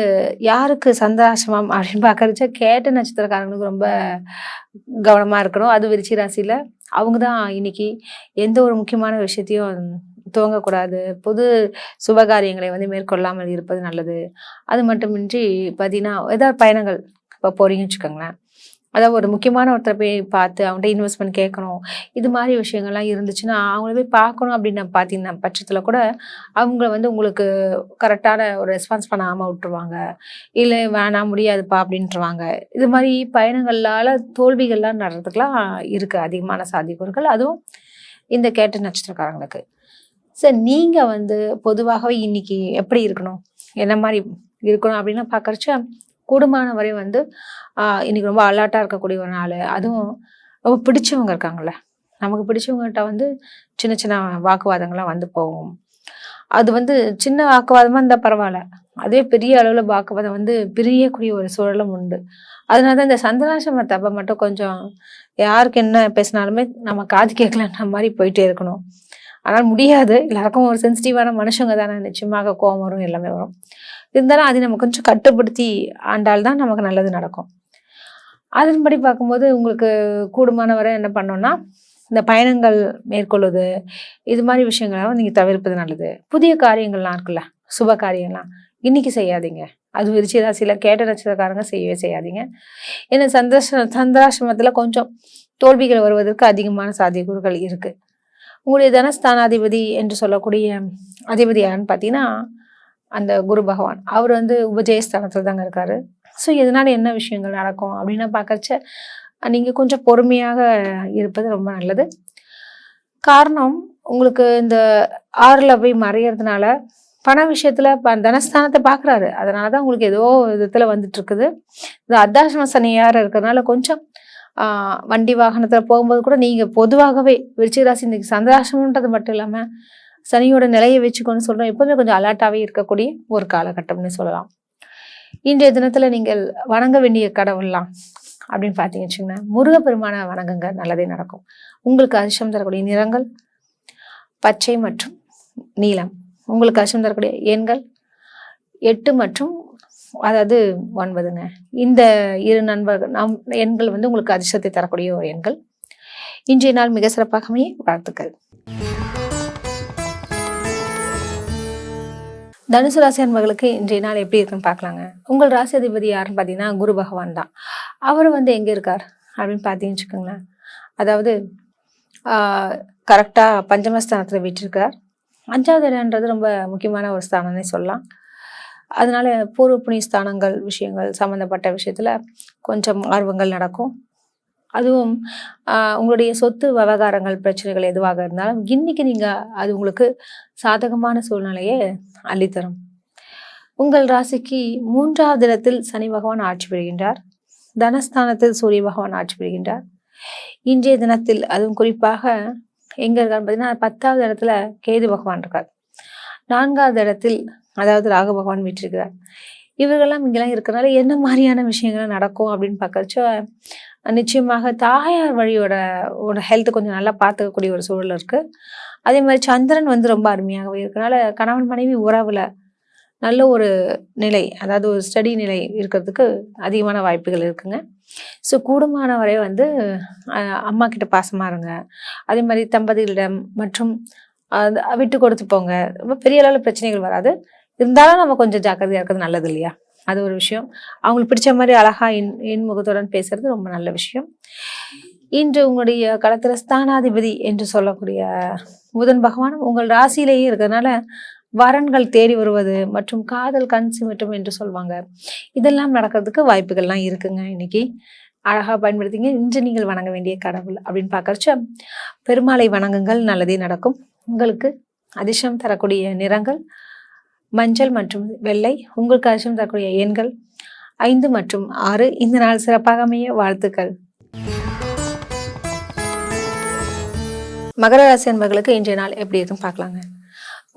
யாருக்கு சந்திராசிரமம் அப்படின்னு பார்க்கறச்ச கேட்ட நட்சத்திரக்காரங்களுக்கு ரொம்ப கவனமாக இருக்கணும். அது விருச்சிக ராசியில் அவங்க தான் இன்னைக்கு எந்த ஒரு முக்கியமான விஷயத்தையும் துவங்கக்கூடாது, புது சுபகாரியங்களை வந்து மேற்கொள்ளாமல் இருப்பது நல்லது. அது மட்டுமின்றி பார்த்தீங்கன்னா ஏதாவது பயணங்கள் இப்போ போறீங்கன்னு வச்சுக்கோங்களேன், அதாவது ஒரு முக்கியமான ஒருத்தரை போய் பார்த்து அவங்கள்ட்ட இன்வெஸ்ட்மெண்ட் கேட்கணும், இது மாதிரி விஷயங்கள்லாம் இருந்துச்சுன்னா அவங்கள போய் பார்க்கணும் அப்படின்னு பார்த்தீங்கன்னா பட்சத்தில் கூட அவங்கள வந்து உங்களுக்கு கரெக்டான ஒரு ரெஸ்பான்ஸ் பண்ணாமல் விட்டுருவாங்க, இல்லை வேணாம் முடியாதுப்பா அப்படின்ட்டுருவாங்க. இது மாதிரி பயணங்களால் தோல்விகள்லாம் நடறதுக்கெலாம் இருக்குது அதிகமான சாத்தியக்கூறுகள், அதுவும் இந்த கேட்ட நட்சத்திரக்காரங்களுக்கு. சார் நீங்கள் வந்து பொதுவாகவே இன்னைக்கு எப்படி இருக்கணும், என்ன மாதிரி இருக்கணும் அப்படின்னு பார்க்கறச்ச கூடுமான வரை வந்து இன்னைக்கு ரொம்ப அலர்ட்டாக இருக்கக்கூடிய ஒரு நாள். அதுவும் ரொம்ப பிடிச்சவங்க இருக்காங்கள்ல, நமக்கு பிடிச்சவங்ககிட்ட வந்து சின்ன சின்ன வாக்குவாதங்கள்லாம் வந்து போகும். அது வந்து சின்ன வாக்குவாதமாக இருந்தால் பரவாயில்ல, அதே பெரிய அளவில் வாக்குவாதம் வந்து பிரியக்கூடிய ஒரு சூழலும் உண்டு. அதனால தான் இந்த சந்திராசிரம தப்பை மட்டும் கொஞ்சம் யாருக்கு என்ன பேசினாலுமே நம்ம காது கேட்கலன்ற மாதிரி போயிட்டே இருக்கணும். ஆனால் முடியாது. எல்லாருக்கும் ஒரு சென்சிட்டிவான மனுஷங்க தானே, நிச்சயமாக கோவம் வரும், எல்லாமே வரும். இருந்தாலும் அதை நம்ம கொஞ்சம் கட்டுப்படுத்தி ஆண்டால் தான் நமக்கு நல்லது நடக்கும். அதன்படி பார்க்கும்போது உங்களுக்கு கூடுமான வரை என்ன பண்ணோம்னா, இந்த பயணங்கள் மேற்கொள்வது, இது மாதிரி விஷயங்கள்லாம் நீங்கள் தவிர்ப்பது நல்லது. புதிய காரியங்கள்லாம் இருக்குல்ல, சுப காரியம்லாம் இன்னைக்கு செய்யாதீங்க. அது விருச்சிக ராசியில கேட்ட நட்சத்திரக்காரங்க செய்யவே செய்யாதீங்க. ஏன்னா சந்திராசிரமத்தில் கொஞ்சம் தோல்விகள் வருவதற்கு அதிகமான சாத்தியக்கூறுகள் இருக்கு. உங்களுடைய தனஸ்தானாதிபதி என்று சொல்லக்கூடிய அதிபதி யாருன்னு பார்த்தீங்கன்னா அந்த குரு பகவான். அவர் வந்து உபஜயஸ்தானத்தில் தாங்க இருக்காரு. ஸோ இதனால என்ன விஷயங்கள் நடக்கும் அப்படின்னா பார்க்கறச்ச நீங்கள் கொஞ்சம் பொறுமையாக இருப்பது ரொம்ப நல்லது. காரணம், உங்களுக்கு இந்த 6ல் போய் மறையிறதுனால பண விஷயத்துல தனஸ்தானத்தை பார்க்குறாரு. அதனால தான் உங்களுக்கு ஏதோ விதத்தில் வந்துட்டு இருக்குது. இந்த அர்த்தாசிரம சனி யார் இருக்கிறதுனால கொஞ்சம் வண்டி வாகனத்தில் போகும்போது கூட நீங்கள் பொதுவாகவே விருச்சிக ராசி இன்னைக்கு சந்திராசிரமன்றது மட்டும் இல்லாமல் சனியோட நிலையை வச்சுக்கொண்டு சொல்கிறோம், எப்போதுமே கொஞ்சம் அலர்ட்டாகவே இருக்கக்கூடிய ஒரு காலகட்டம்னு சொல்லலாம். இன்றைய தினத்தில் நீங்கள் வணங்க வேண்டிய கடவுள்லாம் அப்படின்னு பார்த்தீங்க வச்சுக்கோங்களேன், முருகப்பெருமான வணங்குங்க, நல்லதே நடக்கும். உங்களுக்கு அதிர்ஷ்டம் தரக்கூடிய நிறங்கள் பச்சை மற்றும் நீலம். உங்களுக்கு அதிர்ஷ்டம் தரக்கூடிய எண்கள் 8 மற்றும் 9ங்க. இந்த 2 எண்கள் வந்து உங்களுக்கு அதிர்ஷ்டத்தை தரக்கூடிய ஒரு எண்கள். இன்றைய நாள் மிக சிறப்பாக அமைய வாழ்த்துக்கள். தனுசு ராசி அன்பர்களுக்கு இன்றைய நாள் எப்படி இருக்குன்னு பார்க்கலாங்க. உங்கள் ராசி அதிபதி யாருன்னு பார்த்தீங்கன்னா குரு பகவான் தான். அவர் வந்து எங்கே இருக்கார் அப்படின்னு பார்த்தீங்கன்னு வச்சுக்கோங்களேன், அதாவது கரெக்டாக பஞ்சமஸ்தானத்தில் விட்டிருக்கார். 5வது இடம்ன்றது ரொம்ப முக்கியமான ஒரு ஸ்தானம்னே சொல்லலாம். அதனால பூர்வ புண்ணிய ஸ்தானங்கள் விஷயங்கள் சம்மந்தப்பட்ட விஷயத்தில் கொஞ்சம் ஆர்வங்கள் நடக்கும். அதுவும் உங்களுடைய சொத்து விவகாரங்கள் பிரச்சனைகள் எதுவாக இருந்தாலும் இன்னைக்கு நீங்கள் அது உங்களுக்கு சாதகமான சூழ்நிலையை அள்ளித்தரும். உங்கள் ராசிக்கு 3வது இடத்தில் சனி பகவான் ஆட்சி பெறுகின்றார். தனஸ்தானத்தில் சூரிய பகவான் ஆட்சி பெறுகின்றார். இன்றைய தினத்தில் அதுவும் குறிப்பாக எங்கே இருக்காருன்னு பார்த்தீங்கன்னா 10வது இடத்துல கேது பகவான் இருக்கார். 4வது இடத்தில் அதாவது ராகு பகவான் விட்டிருக்கிறார். இவர்கள்லாம் இங்கெல்லாம் இருக்கிறனால என்ன மாதிரியான விஷயங்கள் நடக்கும் அப்படின்னு பார்க்கறச்ச நிச்சயமாக தாயார் வழியோட ஹெல்த் கொஞ்சம் நல்லா பார்த்துக்கக்கூடிய ஒரு சூழல் இருக்கு. அதே மாதிரி சந்திரன் வந்து ரொம்ப அருமையாகவே இருக்கனால கணவன் மனைவி உறவுல நல்ல ஒரு நிலை, அதாவது ஒரு ஸ்டடி நிலை இருக்கிறதுக்கு அதிகமான வாய்ப்புகள் இருக்குங்க. ஸோ கூடுமான வரை வந்து அம்மா கிட்ட பாசமாக இருங்க. அதே மாதிரி தம்பதிகளிடம் மற்றும் விட்டு கொடுத்து போங்க. ரொம்ப பெரிய அளவில் பிரச்சனைகள் வராது. இருந்தாலும் நம்ம கொஞ்சம் ஜாக்கிரதையாக இருக்கிறது நல்லது இல்லையா? அது ஒரு விஷயம். அவங்களுக்கு பிடிச்ச மாதிரி அழகா இன்முகத்துடன் பேசுறது ரொம்ப நல்ல விஷயம். இன்று உங்களுடைய களத்துல ஸ்தானாதிபதி என்று சொல்லக்கூடிய புதன் பகவான் உங்கள் ராசியிலேயே இருக்கிறதுனால வரன்கள் தேடி வருவது மற்றும் காதல் கன்சி மற்றும் என்று சொல்லுவாங்க, இதெல்லாம் நடக்கிறதுக்கு வாய்ப்புகள்லாம் இருக்குங்க. இன்னைக்கு அழகா பயன்படுத்திங்க. இன்று நீங்கள் வணங்க வேண்டிய கடவுள் அப்படின்னு பார்க்கறச்ச பெருமாளை வணங்குங்கள், நல்லதே நடக்கும். உங்களுக்கு அதிர்ஷ்டம் தரக்கூடிய நிறங்கள் மஞ்சள் மற்றும் வெள்ளை. உங்களுக்கு அதிர்ஷ்டம் தரக்கூடிய எண்கள் 5 மற்றும் 6. இந்த நாள் சிறப்பாக அமைய வாழ்த்துக்கள். மகர ராசி அன்பர்களுக்கு இன்றைய நாள் எப்படி இருக்குன்னு பார்க்கலாங்க.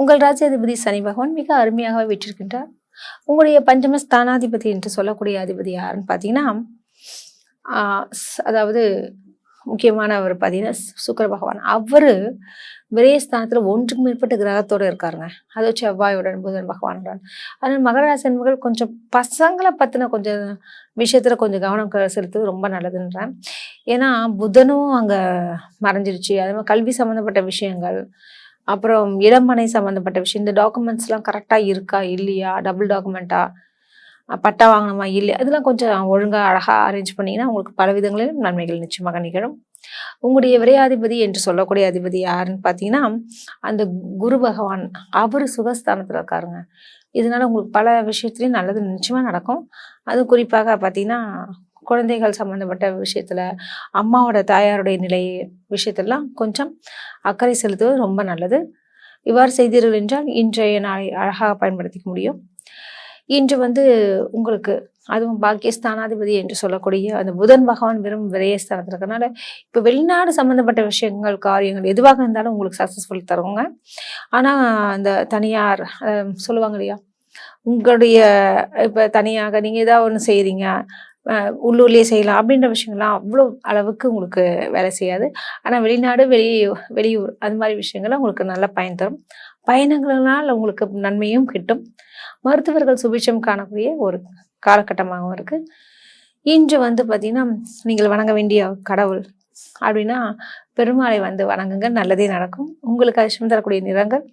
உங்கள் ராசி அதிபதி சனி பகவான் மிக அருமையாக விட்டிருக்கின்றார். உங்களுடைய பஞ்சம ஸ்தானாதிபதி என்று சொல்லக்கூடிய அதிபதி யாருன்னு பார்த்தீங்கன்னா அதாவது முக்கியமான அவர் பார்த்தீங்கன்னா சுக்கிர பகவான். அவரு விரயஸ்தானத்துல 1க்கு மேற்பட்ட கிரகத்தோடு இருக்காருங்க. அது செவ்வாயுடன் புதன் பகவானுடன். அதனால மகர ராசி அன்பர்கள் கொஞ்சம் பசங்களை பத்தின கொஞ்சம் விஷயத்துல கொஞ்சம் கவனம் செலுத்துவது ரொம்ப நல்லதுன்றேன். ஏன்னா புதனும் அங்க மறைஞ்சிருச்சு. அதே மாதிரி கல்வி சம்பந்தப்பட்ட விஷயங்கள், அப்புறம் இடமனை சம்பந்தப்பட்ட விஷயம், இந்த டாக்குமெண்ட்ஸ்லாம் கரெக்டாக இருக்கா இல்லையா, டபுள் டாக்குமெண்ட்டா, பட்டா வாங்கணுமா இல்லையா, இதெல்லாம் கொஞ்சம் ஒழுங்காக அழகாக அரேஞ்ச் பண்ணிங்கன்னா உங்களுக்கு பல விதங்களிலும் நன்மைகள் நிச்சயமாக நிகழும். உங்களுடைய விரையாதிபதி என்று சொல்லக்கூடிய அதிபதி யாருன்னு பார்த்தீங்கன்னா அந்த குரு பகவான். அவர் சுகஸ்தானத்தில் இருக்காருங்க. இதனால உங்களுக்கு பல விஷயத்துலையும் நல்லது நிச்சயமாக நடக்கும். அது குறிப்பாக பார்த்தீங்கன்னா குழந்தைகள் சம்மந்தப்பட்ட விஷயத்துல, அம்மாவோட தாயாருடைய நிலை விஷயத்தெல்லாம் கொஞ்சம் அக்கறை செலுத்துவது ரொம்ப நல்லது. இவ்வாறு செய்தீர்கள் என்றால் இன்றைய நாளை அழகாக பயன்படுத்திக்க முடியும். இன்று வந்து உங்களுக்கு அதுவும் பாக்கியஸ்தானாதிபதி என்று சொல்லக்கூடிய அந்த புதன் பகவான் வெறும் விரயஸ்தானத்தில் இருக்கிறதுனால இப்போ வெளிநாடு சம்மந்தப்பட்ட விஷயங்கள் காரியங்கள் எதுவாக இருந்தாலும் உங்களுக்கு சக்ஸஸ்ஃபுல் தருவாங்க. ஆனால் அந்த தனியார் சொல்லுவாங்க இல்லையா, உங்களுடைய இப்போ தனியாக நீங்கள் ஏதாவது ஒன்று செய்கிறீங்க, உள்ளூர்லேயே செய்யலாம் அப்படின்ற விஷயங்கள்லாம் அவ்வளோ அளவுக்கு உங்களுக்கு வேலை செய்யாது. ஆனால் வெளிநாடு, வெளியூர் அது மாதிரி விஷயங்கள்லாம் உங்களுக்கு நல்ல பயன் தரும். பயணங்களால் உங்களுக்கு நன்மையும் கிட்டும். மருத்துவர்கள் சுபிட்சம் காணக்கூடிய ஒரு காலகட்டமாகவும் இருக்குது. இன்று பார்த்தீங்கன்னா, நீங்கள் வணங்க வேண்டிய கடவுள் அப்படின்னா பெருமாளை வணங்குங்க, நல்லதே நடக்கும். உங்களுக்கு அதிர்ஷ்டம் தரக்கூடிய நிறங்கள்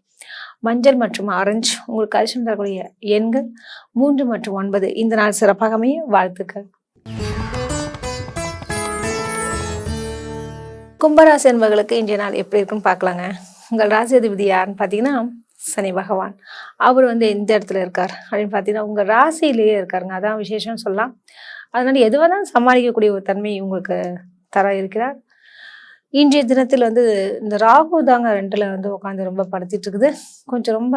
மஞ்சள் மற்றும் ஆரஞ்சு. உங்களுக்கு அதிர்ஷ்டம் தரக்கூடிய எண்கள் 3 மற்றும் 9. இந்த நாள் சிறப்பாக அமைய வாழ்த்துக்கள். கும்பராசி என்பவர்களுக்கு இன்றைய நாள் எப்படி இருக்குன்னு பார்க்கலாங்க. உங்கள் ராசி அதிபதி யாருன்னு பார்த்தீங்கன்னா சனி பகவான். அவர் எந்த இடத்துல இருக்கார் அப்படின்னு பார்த்தீங்கன்னா உங்கள் ராசியிலேயே இருக்காருங்க. அதான் விசேஷம் சொல்லலாம். அதனால எதுவாக தான் சமாளிக்கக்கூடிய ஒரு தன்மை உங்களுக்கு தர இருக்கிறார். இன்றைய தினத்தில் இந்த ராகு தாங்க 2ல் உட்காந்து ரொம்ப படுத்திட்டு இருக்குது. கொஞ்சம் ரொம்ப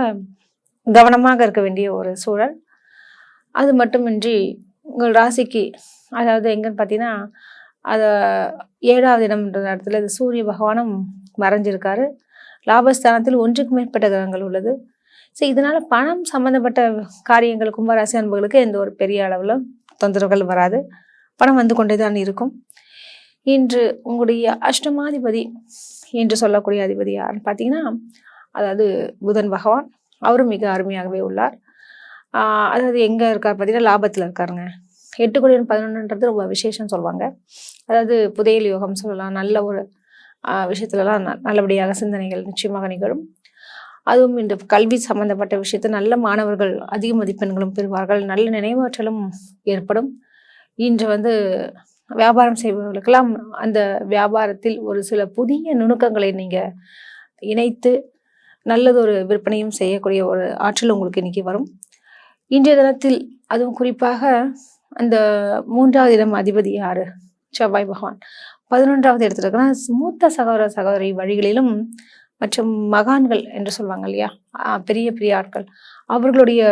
கவனமாக இருக்க வேண்டிய ஒரு சூழல். அது மட்டுமின்றி உங்கள் ராசிக்கு அதாவது எங்கன்னு பார்த்தீங்கன்னா அதை 7வது இடம்ன்ற இடத்துல இந்த சூரிய பகவானும் மறைஞ்சிருக்காரு. லாபஸ்தானத்தில் 1க்கு மேற்பட்ட கிரகங்கள் உள்ளது. ஸோ இதனால பணம் சம்மந்தப்பட்ட காரியங்கள் கும்பராசி அன்பர்களுக்கு எந்த ஒரு பெரிய அளவில் தொந்தரவுகள் வராது. பணம் கொண்டே தான் இருக்கும். இன்று உங்களுடைய அஷ்டமாதிபதி என்று சொல்லக்கூடிய அதிபதி யாருன்னு பார்த்தீங்கன்னா அதாவது புதன் பகவான். அவரும் மிக அருமையாகவே உள்ளார். அதாவது எங்கே இருக்கார் பார்த்தீங்கன்னா லாபத்தில் இருக்காருங்க. 8 கோடி 11ன்றது ரொம்ப விசேஷம் சொல்லுவாங்க. அதாவது புதையல் யோகம் சொல்லலாம். நல்ல ஒரு விஷயத்துலலாம் நல்லபடியாக சிந்தனைகள் நிச்சயமாக நிகழும். அதுவும் இந்த கல்வி சம்பந்தப்பட்ட விஷயத்தை நல்ல மாணவர்கள் அதிக மதிப்பெண்களும் பெறுவார்கள். நல்ல நினைவாற்றலும் ஏற்படும். இன்று வியாபாரம் செய்பவர்களுக்கெல்லாம் அந்த வியாபாரத்தில் ஒரு சில புதிய நுணுக்கங்களை நீங்கள் இணைத்து நல்லதொரு விற்பனையும் செய்யக்கூடிய ஒரு ஆற்றல் உங்களுக்கு இன்னைக்கு வரும். இன்றைய தினத்தில் அதுவும் குறிப்பாக அந்த 3வது இடம் அதிபதி யாரு? செவ்வாய் பகவான். 11வது இடத்துல இருக்குன்னா மூத்த சகோதர சகோதரி வழிகளிலும் மற்றும் மகான்கள் என்று சொல்லுவாங்க இல்லையா, பெரிய பெரிய ஆட்கள், அவர்களுடைய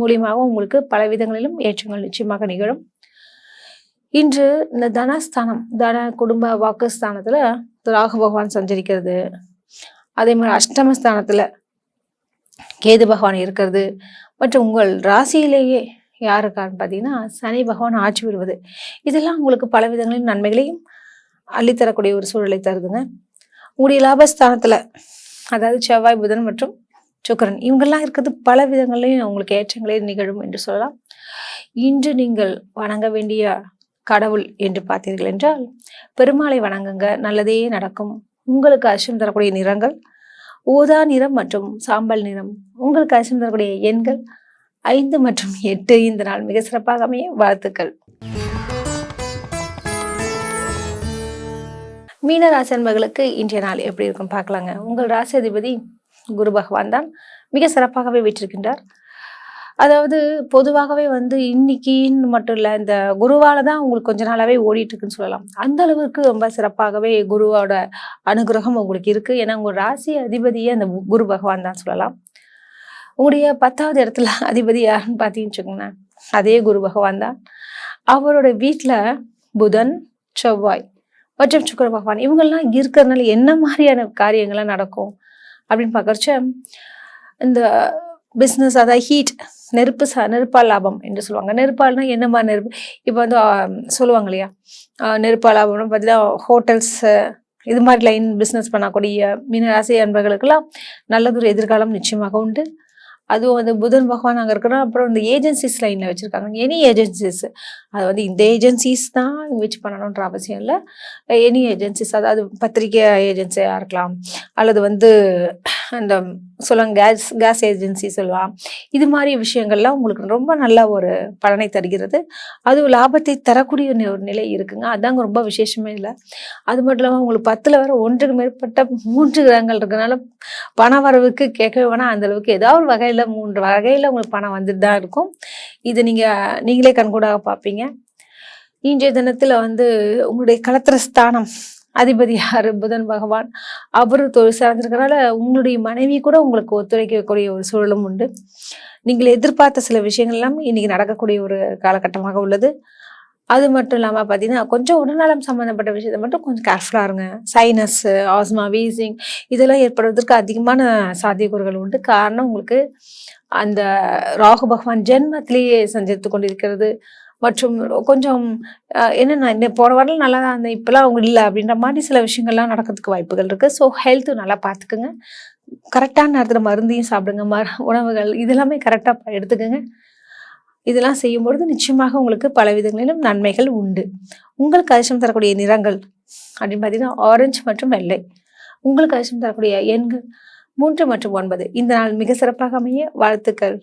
மூலியமாக உங்களுக்கு பல விதங்களிலும் ஏற்றங்கள் நிச்சயமாக நிகழும். இன்று இந்த தனஸ்தானம், குடும்ப வாக்குஸ்தானத்துல ராகு பகவான் சஞ்சரிக்கிறது, அதே மாதிரி அஷ்டமஸ்தானத்துல கேது பகவான் இருக்கிறது, மற்றும் உங்கள் ராசியிலேயே யாருக்கான்னு பார்த்தீங்கன்னா சனி பகவான் ஆட்சி பெறுவது, இதெல்லாம் உங்களுக்கு பல விதங்களின் நன்மைகளையும் அள்ளித்தரக்கூடிய ஒரு சூழலை தருதுங்க. உங்களுடைய லாபஸ்தானத்துல அதாவது செவ்வாய், புதன் மற்றும் சுக்கிரன் இவங்கெல்லாம் இருக்கிறது பல விதங்களையும் உங்களுக்கு ஏற்றங்களே நிகழும் என்று சொல்லலாம். இன்று நீங்கள் வணங்க வேண்டிய கடவுள் என்று பார்த்தீர்கள் என்றால் பெருமாளை வணங்குங்க, நல்லதே நடக்கும். உங்களுக்கு அதிர்ஷ்டம் தரக்கூடிய நிறங்கள் ஊதா நிறம் மற்றும் சாம்பல் நிறம். உங்களுக்கு அதிர்ஷ்டம் தரக்கூடிய எண்கள் 5 மற்றும் 8. இந்த நாள் மிக சிறப்பாக அமைய வாழ்த்துக்கள். மீன ராசி அன்பர்களுக்கு இன்றைய நாள் எப்படி இருக்கும் பார்க்கலாங்க. உங்கள் ராசி அதிபதி குரு பகவான் தான் மிக சிறப்பாகவே வீற்றிருக்கின்றார். அதாவது பொதுவாகவே இன்னைக்குன்னு மட்டும் இல்லை, இந்த குருவால தான் உங்களுக்கு கொஞ்ச நாளாவே ஓடிட்டு இருக்குன்னு சொல்லலாம். அந்த அளவுக்கு ரொம்ப சிறப்பாகவே குருவோட அனுகிரகம் உங்களுக்கு இருக்கு. ஏன்னா உங்க ராசி அதிபதியே அந்த குரு பகவான் தான் சொல்லலாம். உங்களுடைய 10வது இடத்துல அதிபதி யாருன்னு பார்த்தீங்கன்னு வச்சுக்கோங்களேன், அதே குரு பகவான் தான். அவரோட வீட்டில் புதன், செவ்வாய் மற்றும் சுக்கிர பகவான் இவங்கெல்லாம் இருக்கிறதுனால என்ன மாதிரியான காரியங்கள்லாம் நடக்கும் அப்படின்னு பார்க்கறச்ச, இந்த பிஸ்னஸ், அதாவது ஹீட், நெருப்பால் லாபம் என்று சொல்லுவாங்க. நெருப்பால்னா என்ன மாதிரி நெருப்பு? இப்போ சொல்லுவாங்க இல்லையா, நெருப்பால் லாபம்னு பார்த்தீங்கன்னா ஹோட்டல்ஸ் இது மாதிரி லைன் பிஸ்னஸ் பண்ணக்கூடிய மீனராசி அன்பர்களுக்கெல்லாம் நல்லதொரு எதிர்காலம் நிச்சயமாக உண்டு. அதுவும் புதன் பகவான் அங்கே இருக்கணும். அப்புறம் இந்த ஏஜென்சிஸ் லைனில் வச்சுருக்காங்க. எனி ஏஜென்சிஸ், அது இந்த ஏஜென்சிஸ் தான் வச்சு பண்ணணுன்ற அவசியம் இல்லை. எனி ஏஜென்சிஸ், அதாவது பத்திரிக்கை ஏஜென்சியாக இருக்கலாம், அல்லது அந்த சொல்லுவாங்க கேஸ் ஏஜென்சி சொல்லலாம். இது மாதிரி விஷயங்கள்லாம் உங்களுக்கு ரொம்ப நல்ல ஒரு பலனை தருகிறது. அதுவும் லாபத்தை தரக்கூடிய ஒரு நிலை இருக்குங்க. அதாங்க ரொம்ப விசேஷமே இல்லை. அது மட்டும் இல்லாமல் உங்களுக்கு 10ல் வர 1க்கு மேற்பட்ட 3 கிரகங்கள் இருக்கிறதுனால பண வரவுக்கு கேட்கவே வேணாம். அந்த அளவுக்கு ஏதாவது ஒரு வகையில் 3 வகையில் உங்களுக்கு பணம் வந்துட்டு தான் இருக்கும். இது நீங்களே கண்கூடாக பார்ப்பீங்க. இன்றைய தினத்தில் உங்களுடைய களத்திர ஸ்தானம் அதிபதி யாரு? புதன் பகவான். அவரு தொழில் சார்ந்திருக்கிறனால உங்களுடைய மனைவி கூட உங்களுக்கு ஒத்துழைக்கக்கூடிய ஒரு சூழலும் உண்டு. நீங்கள் எதிர்பார்த்த சில விஷயங்கள் எல்லாம் இன்னைக்கு நடக்கக்கூடிய ஒரு காலகட்டமாக உள்ளது. அது மட்டும் இல்லாமல் பார்த்தீங்கன்னா கொஞ்சம் உடல்நலம் சம்மந்தப்பட்ட விஷயத்தை மட்டும் கொஞ்சம் கேர்ஃபுல்லாக இருங்க. சைனஸ், ஆஸ்மா, வீசிங் இதெல்லாம் ஏற்படுவதற்கு அதிகமான சாத்தியக்கூறுகள் உண்டு. காரணம் உங்களுக்கு அந்த ராகு பகவான் ஜென்மத்திலேயே சஞ்சரித்து கொண்டிருக்கிறது. மற்றும் கொஞ்சம் என்னென்ன இந்த போன வாரம் நல்லா தான் இருந்தேன், இப்போலாம் அவங்க இல்லை அப்படின்ற மாதிரி சில விஷயங்கள்லாம் நடக்கிறதுக்கு வாய்ப்புகள் இருக்குது. ஸோ ஹெல்த்து நல்லா பார்த்துக்குங்க. கரெக்டான நேரத்தில் மருந்தையும் சாப்பிடுங்க. உணவுகள் இதெல்லாமே கரெக்டாக எடுத்துக்கோங்க. இதெல்லாம் செய்யும்பொழுது நிச்சயமாக உங்களுக்கு பல விதங்களிலும் நன்மைகள் உண்டு. உங்களுக்கு அதிர்ஷ்டம் தரக்கூடிய நிறங்கள் அப்படின்னு பார்த்தீங்கன்னா ஆரஞ்சு மற்றும் வெள்ளை. உங்களுக்கு அதிர்ஷ்டம் தரக்கூடிய எண்கள் 3 மற்றும் 9. இந்த நாள் மிக சிறப்பாக அமைய வாழ்த்துக்கள்.